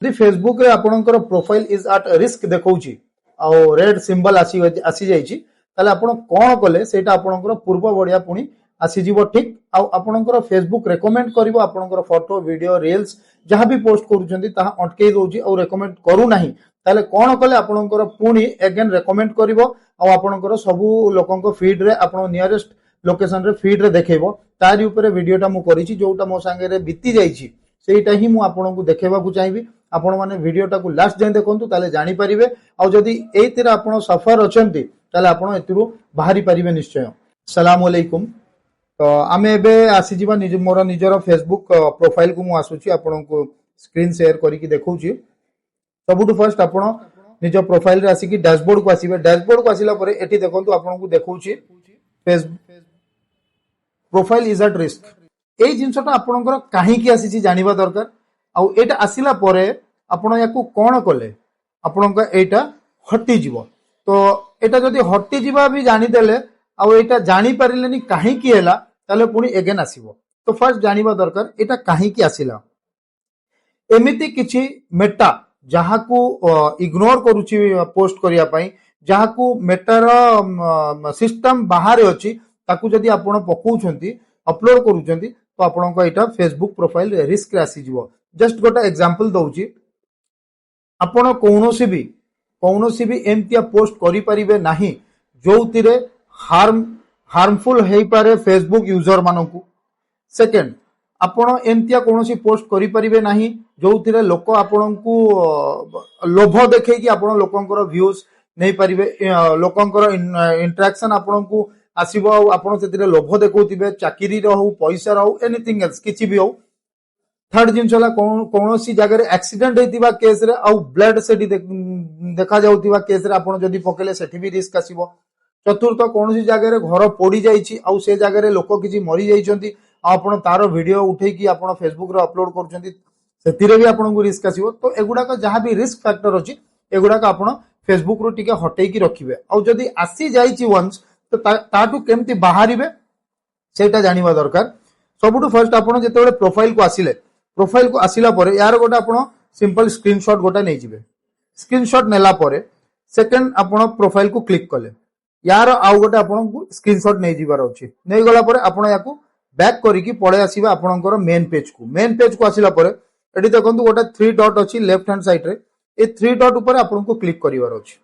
यदि फेसबुक रे आपणकर प्रोफाइल इज एट रिस्क देखौची आ रेड सिंबल आसी जाइछि ताले आपण कोन कले सेटा आपणकर पूर्व बढिया पुनी आसी जीवो ठीक आ आपणकर फेसबुक रेकमेंड करिवो आपणकर फोटो वीडियो रील्स जहां भी पोस्ट करूछंती ताहा अटकै दोछि आ रेकमेंड करू नाही ताले कोन कले आपणकर पुनी अगेन रेकमेंड करिवो आ आपणकर सब लोकंक फीड रे आपण नियरेस्ट लोकेशन रे फीड रे देखैबो तारि ऊपर वीडियोटा मु करिछि जोटा मो संगे रे बीती जाइछि सेटा ही मु आपणको देखेबा को चाहिबी आपण माने वीडियोटा को लास्ट जाय देखंतु ताले जानि परिबे आ जदी एतिरा आपण सफर अछंती ताले आपण एतिरु बाहरी परिबे निश्चय। अस्सलाम वालेकुम। तो आमे एबे आसी जीवा मोर निजर फेसबुक प्रोफाइल को मु आसुची आपनको स्क्रीन शेयर करी कि देखौची। सबुटु फर्स्ट आपण निज प्रोफाइल रे आसी कि डैशबोर्ड को आसीबे डैशबोर्ड को आसिला परे एठी देखंतु आपनको देखौची Facebook profile is at risk ए जिंसटा आपनकर काहे कि आसी जानिबा दरकार आ एटा आसिला परे आपण याकू कोन कले आपनका एटा हट्टी जीवो तो एटा जदी हट्टी जीवा भी जानि देले आ एटा जानि परिलेनी काहे कि हैला ताले पुनी अगेन आसीबो। तो फर्स्ट जानिबा दरकार एटा काहे कि आसिला एमिति किछि मेटा जहाकू इग्नोर करूची पोस्ट करिया पई जहाकू मेटार सिस्टम बाहर अछि ताकू जदी आपण पकोउछंती अपलोड करूछंती तो आपनको एटा फेसबुक प्रोफाइल रिस्क आसी जीवो। जस्ट गोटा एग्जांपल दउची आपण कोनोसी भी एमतिया पोस्ट करि परिबे नाही जोतिरे हार्मफुल हेई पारे फेसबुक यूजर मानकू। सेकंड आपण एमतिया कोनोसी पोस्ट करि परिबे नाही जोतिरे लोक आपणकू लोभ देखै कि आपण लोकंकर व्यूज नै परिबे लोकंकर इंटरेक्शन आपणकू आसीबो आपण सेतिरे लोभ देखौतिबे चाकरी रहू पैसा रहू एनीथिंग एल्स किछि भी हो। थर्ड जिनसला कोनोसी जगह रे एक्सीडेंट हेतिबा केस रे आ ब्लड सेठी देखा जाउतिबा केस रे आपण जदी पकेले सेठी भी रिस्क आसीबो। चतुर्थ कोनोसी जगह रे घर पोडी जाईछि आ से जगह रे लोक किछि मरि जाईछंती आपण तारो वीडियो उठै कि आपण फेसबुक रे अपलोड करछंती सेतिरे भी आपण को रिस्क आसीबो। तो एगुडा का जहां भी रिस्क फैक्टर अछि एगुडा का आपण फेसबुक रो टिके हटै कि रखिबे आ जदी आसी जाईछि वंस तो ताटू केमती बाहरिबे सेटा जानिबा दरकार। सबुटु फर्स्ट आपण जेतेबेले प्रोफाइल को आसिला परे यार गोटा आपण सिंपल स्क्रीनशॉट गोटा नै जिवे स्क्रीनशॉट नेला परे सेकंड आपण प्रोफाइल को क्लिक कले यार आउ गोटा आपण को स्क्रीनशॉट नै जिवार अछि नै गला परे आपण याकू बैक करी कि पळे आसीबा आपणकर मेन पेज को आसिला परे एठी देखंतु गोटा 3 डॉट अछि लेफ्ट हैंड साइड रे ए 3 डॉट ऊपर आपण को क्लिक करिवार अछि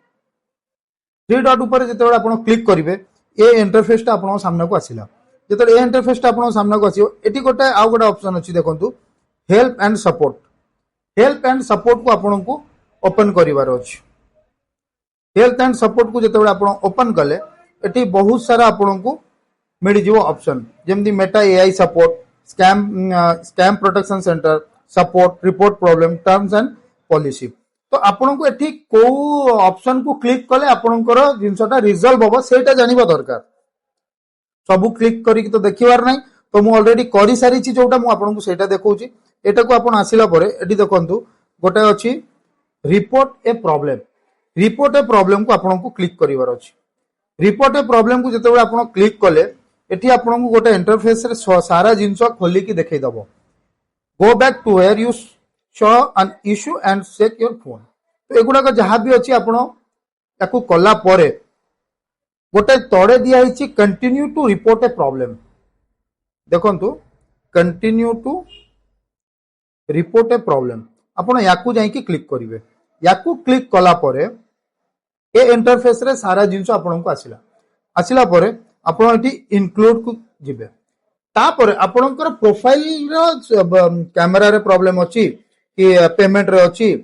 3 डॉट ऊपर जेतेबेले आपण क्लिक करिवे ए इंटरफेस ता आपण सामने को आसिला जेतेबेले ए इंटरफेस ता आपण सामने को आसियो एठी गोटा आउ गोटा ऑप्शन अछि देखंतु हेल्प एंड सपोर्ट को आपण को ओपन करिवार अछि। हेल्प एंड सपोर्ट को जेतेबेले आपण ओपन कले एठी बहुत सारा आपण को मिल जीवो ऑप्शन जेमदी Meta AI support scam protection centre support report problem terms and policy. तो आपण को एठी को ऑप्शन को क्लिक कले आपणकर जिंसटा रिजल्व होबो सेटा जानिबा दरकार। सब क्लिक करी तो देखिवार नै तो मु ऑलरेडी करि सारी छी जोटा मु आपन को सेटा देखौची एटा को आपन आसिला परे एठी देखंतु गोटे अछि रिपोर्ट ए प्रॉब्लम को आपन को क्लिक करिवार अछि। रिपोर्ट ए प्रॉब्लम को जेतेबेले आपन क्लिक कले एठी आपन को गोटे इंटरफेस रे सारा जिंस खोली कि देखै दबो go back to where you show an issue and check your phone. तो एगुडा का जहां भी अछि आपन याकू कला परे गोटे तोड़े दिया हिची continue to report a problem देखंतु continue to report a problem आपण याकू जाई कि क्लिक करिवे याकू क्लिक कला परे ए इंटरफेस रे सारा जिंस आपण को आसिला परे आपण एठी इंक्लूड को जिवे तापर आपणकर प्रोफाइल रो कैमरा रे प्रॉब्लम अछि कि पेमेंट रे अछि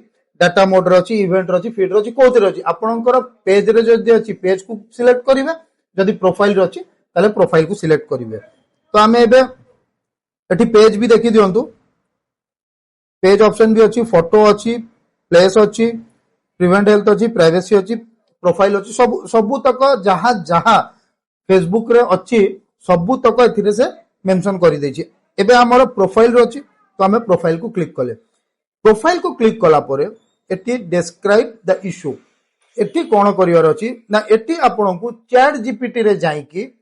डाटा मोड रे अछि इवेंट रे अछि फीड रे अछि कोथि रे अछि आपणकर पेज रे जदी अछि पेज को सिलेक्ट करिवे जदी प्रोफाइल रे अछि ताले प्रोफाइल को सिलेक्ट करिवे। तो आमे एबे एठी पेज भी देखि दियंतु पेज ऑप्शन भी अछि फोटो अछि प्लेस अछि प्रिवेंट हेल्थ अछि प्राइवेसी अछि प्रोफाइल अछि सब तक जहां जहां फेसबुक रे अछि सब तक एथिरे से मेंशन करि दै छी। एबे हमर प्रोफाइल रे अछि तो हमें प्रोफाइल को क्लिक कले प्रोफाइल को क्लिक कला परे एटी डिस्क्राइब द इश्यू एटी कोन करिवार अछि ना एटी आपन को चैट जीपीटी रे जाई कि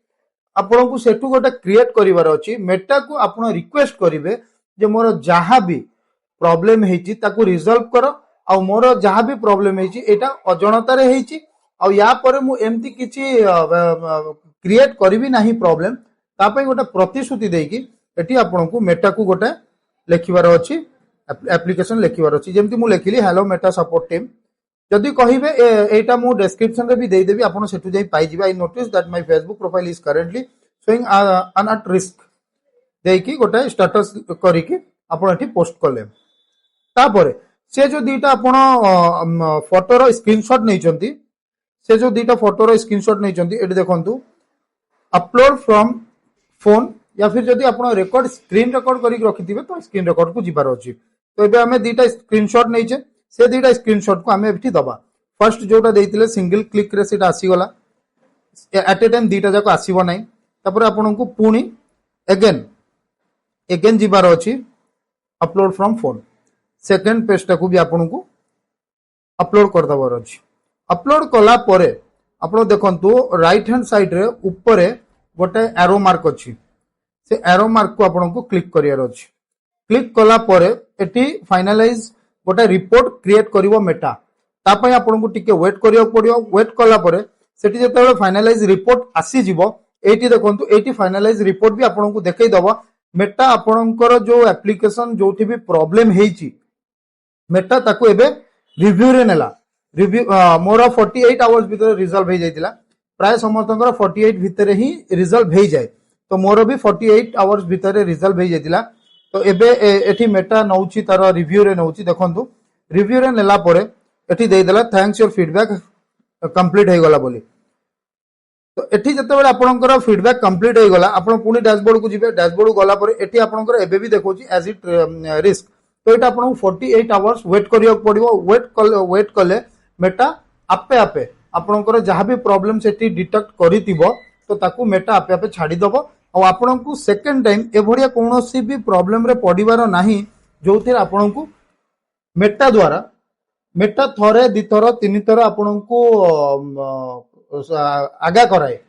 आपन को सेटू गोटे क्रिएट करिवार अछि मेटा को आपन रिक्वेस्ट करिवे जे मोर जहां भी प्रॉब्लम हेची ताकू रिजॉल्व करो आ मोर जहाँ भी प्रॉब्लम हेची एटा अजणतारे हेची आ या परे मु एमती किछि क्रिएट करबी नाही प्रॉब्लम तापई गोटे प्रतिश्रुति देकी एटी आपनकू मेटा को गोटे लेखिबार अछि एप्लिकेशन लेखिबार अछि जेमती मु लेखिली हेलो मेटा सपोर्ट टीम जदि कहिबे एटा मु डिस्क्रिप्शन रे भी देई देबी आपण सेटु जाई पाई जिबा I notice that my Facebook profile is currently showing an at risk देकी गोटे स्टेटस करिकी आपण एठी पोस्ट करले तापरे से जो दीटा आपण फोटोर स्क्रीनशॉट नै चंती से जो दीटा फोटोर स्क्रीनशॉट नै चंती एठी देखंतु अपलोड फ्रॉम फोन या फिर जदि आपण रिकॉर्ड स्क्रीन रिकॉर्ड करिक रखिथिबे तो स्क्रीन रिकॉर्ड को जिबार अछि तो एबे हमें दीटा स्क्रीनशॉट नै छे से दीटा स्क्रीनशॉट को हमें एठी दबा फर्स्ट जोटा देइतिले सिंगल क्लिक रे सेटा आसी गला एट ए टाइम दीटा जाको आसीबो नै तापर आपण को पुनी अगेन जिबार अछि upload from phone second page टा को भी आपण को अपलोड कर दबार अछि अपलोड कला परे आपण देखंतु राइट हैंड साइड रे ऊपर गोटे एरो मार्क अछि से एरो मार्क को आपण को क्लिक करियार अछि क्लिक कला परे एठी फाइनलाइज गोटे रिपोर्ट क्रिएट करिवो मेटा तापय आपण को टिके वेट करियो पड़ियो वेट कला परे सेठी जेतेबेले फाइनलाइज रिपोर्ट आसी जिवो एठी देखंतु एठी फाइनलाइज रिपोर्ट भी आपण को देखै दबो मेटा आपणकर जो एप्लिकेशन जोठी भी प्रॉब्लम हेची मेटा ताको एबे रिव्यू रे नेला रिव्यू मोर 48 आवर्स भीतर रिजल्व हे जाइतिला प्राय समस्तकर 48 भीतर ही रिजल्व हे जाय तो मोर भी 48 आवर्स भीतर रिजल्व हे जाइतिला तो एबे एठी मेटा नउची तार रिव्यू रे नउची देखंतु रिव्यू रे नेला परे एठी देइ देला थैंक्स योर फीडबैक कंप्लीट हे गला बोली तो एठी जते आपणकर फीडबैक कंप्लीट हे गला आपण पुनी डैशबोर्ड को जिबे डैशबोर्ड गला परे एठी आपणकर एबे भी देखौची एज इट रिस्क तो एटा आपण 48 आवर्स वेट करियो पड़ियो वेट कले मेटा आपे आपे आपणकर जहाँ भी प्रॉब्लम सेठी डिटेक्ट करितिबो तो ताकू मेटा आपे आपे छाडी दबो आ आपण को सेकंड टाइम एभडिया कोनोसी भी प्रॉब्लम रे पडिबार नाही जोथि आपण को मेटा द्वारा मेटा थरे दि थर तीन थर आपण को आगा कराए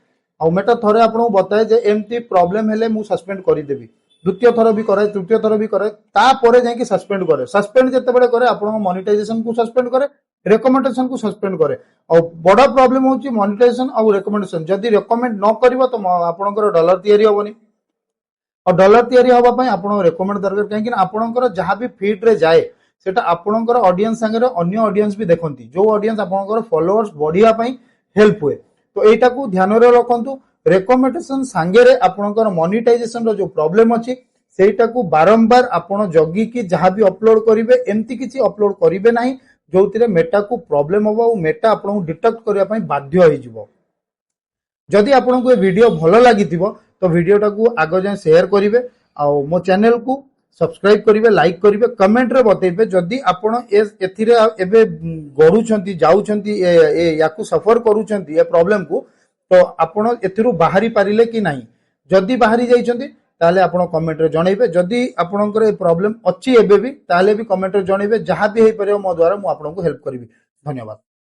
आ मेटा थरे आपण बताए जे एमती प्रॉब्लम हेले मु सस्पेंड करि देबी द्वितीय थर भी करे तृतीय थर भी करे तापरे जाके सस्पेंड करे सस्पेंड जते बेले करे आपण मोनेटाइजेशन को सस्पेंड करे रेकमेंडेशन को सस्पेंड करे और बड़ा प्रॉब्लम होची मोनेटाइजेशन और रेकमेंडेशन जदी रेकमेंड न करिवो तो आपनकर डॉलर तयारी होबनी और डॉलर तयारी होबा पई आपण रेकमेंड दरकार काहे कि आपनकर जहां भी फीड रे जाए सेटा आपनकर ऑडियंस संगे अन्य ऑडियंस भी देखंती जो ऑडियंस आपनकर फॉलोअर्स बढ़िया पई हेल्प हुए तो एटा को ध्यान रे रखंतु रेकमेंडेशन संगे रे आपनकर मोनेटाइजेशन रो जो प्रॉब्लम अछि सेटा को बारंबार आपण जगी की जहां भी अपलोड करिवे एमती किछि अपलोड करिवे नाही जोथिरे मेटा को प्रॉब्लम होबो और मेटा आपण को डिटेक्ट करिया पई बाध्य होई जिवो जदी आपण को ए वीडियो भलो लागितिबो तो वीडियोटा को आगो जाय शेयर करिवे आ मो चैनल को सब्सक्राइब करिवे लाइक करिवे कमेंट रे बतैबे जदी आपण एथिरे एबे गडुछंती जाउछंती याकू सफर करूछंती ए प्रॉब्लम को तो आपण एथिरु बाहरी पारिले कि नाही जदी बाहरी जाइछंती ताले आपण कमेंट रे जणैबे जदी आपणकर ए प्रॉब्लम अछि एबे भी ताले भी कमेंट रे जणैबे जहां भी हे परियो मो द्वारा मु आपन को हेल्प करिवि धन्यवाद।